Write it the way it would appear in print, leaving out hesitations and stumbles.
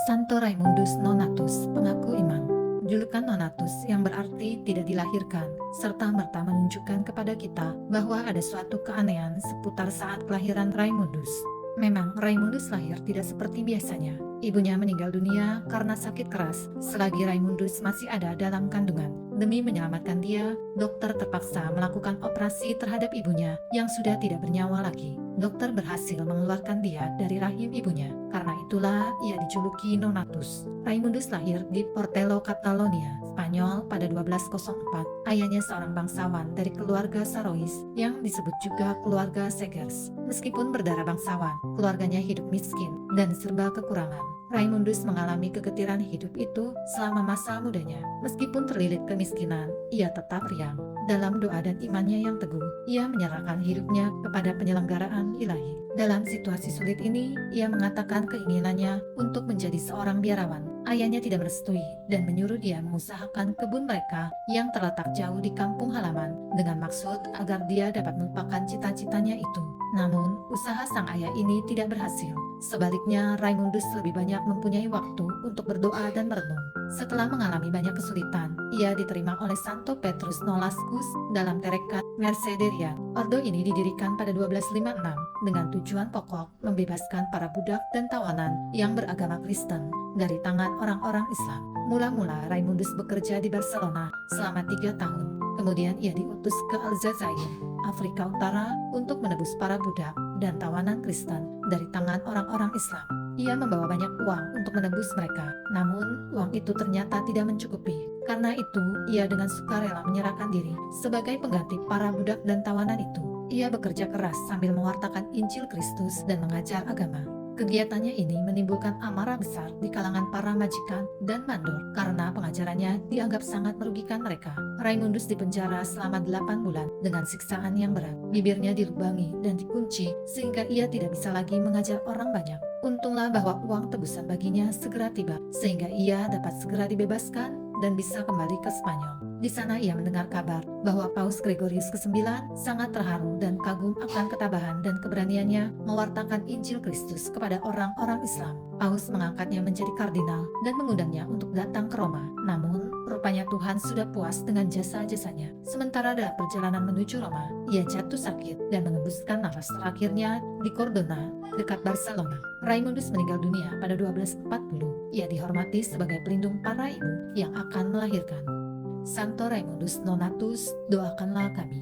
Santo Raimundus Nonatus, pengaku iman. Julukan Nonatus yang berarti tidak dilahirkan, serta-merta menunjukkan kepada kita bahwa ada suatu keanehan seputar saat kelahiran Raimundus. Memang Raimundus lahir tidak seperti biasanya. Ibunya meninggal dunia karena sakit keras selagi Raimundus masih ada dalam kandungan. Demi menyelamatkan dia, dokter terpaksa melakukan operasi terhadap ibunya yang sudah tidak bernyawa lagi. Dokter berhasil mengeluarkan dia dari rahim ibunya. Karena itulah ia dijuluki Nonatus. Raimundus lahir di Portello, Catalonia, Spanyol pada 1204. Ayahnya seorang bangsawan dari keluarga Sarois yang disebut juga keluarga Segers. Meskipun berdarah bangsawan, keluarganya hidup miskin dan serba kekurangan. Raimundus mengalami kegetiran hidup itu selama masa mudanya. Meskipun terlilit kemiskinan, ia tetap riang. Dalam doa dan imannya yang teguh, ia menyerahkan hidupnya kepada penyelenggaraan ilahi. Dalam situasi sulit ini, ia mengatakan keinginannya untuk menjadi seorang biarawan. Ayahnya tidak merestui dan menyuruh dia mengusahakan kebun mereka yang terletak jauh di kampung halaman dengan maksud agar dia dapat melupakan cita-citanya itu. Namun, usaha sang ayah ini tidak berhasil. Sebaliknya, Raimundus lebih banyak mempunyai waktu untuk berdoa dan merenung. Setelah mengalami banyak kesulitan, ia diterima oleh Santo Petrus Nolascus dalam Tarekat Mercedarian. Ordo ini didirikan pada 1256 dengan tujuan pokok membebaskan para budak dan tawanan yang beragama Kristen dari tangan orang-orang Islam. Mula-mula Raimundus bekerja di Barcelona selama 3 tahun. Kemudian ia diutus ke Aljazair, Afrika Utara untuk menebus para budak dan tawanan Kristen dari tangan orang-orang Islam. Ia membawa banyak uang untuk menebus mereka, namun uang itu ternyata tidak mencukupi. Karena itu, ia dengan sukarela menyerahkan diri sebagai pengganti para budak dan tawanan itu. Ia bekerja keras sambil mewartakan Injil Kristus dan mengajar agama. Kegiatannya ini menimbulkan amarah besar di kalangan para majikan dan mandor karena pengajarannya dianggap sangat merugikan mereka. Raimundus dipenjara selama 8 bulan dengan siksaan yang berat. Bibirnya dilubangi dan dikunci sehingga ia tidak bisa lagi mengajar orang banyak. Untunglah bahwa uang tebusan baginya segera tiba sehingga ia dapat segera dibebaskan dan bisa kembali ke Spanyol. Di sana ia mendengar kabar bahwa Paus Gregorius ke-9 sangat terharu dan kagum akan ketabahan dan keberaniannya mewartakan Injil Kristus kepada orang-orang Islam. Paus mengangkatnya menjadi kardinal dan mengundangnya untuk datang ke Roma. Namun, rupanya Tuhan sudah puas dengan jasa-jasanya. Sementara dalam perjalanan menuju Roma, ia jatuh sakit dan mengembuskan nafas terakhirnya di Cordona, dekat Barcelona. Raimundus meninggal dunia pada 1240. Ia dihormati sebagai pelindung para ibu yang akan melahirkan. Santo Raimundus Nonatus, doakanlah kami.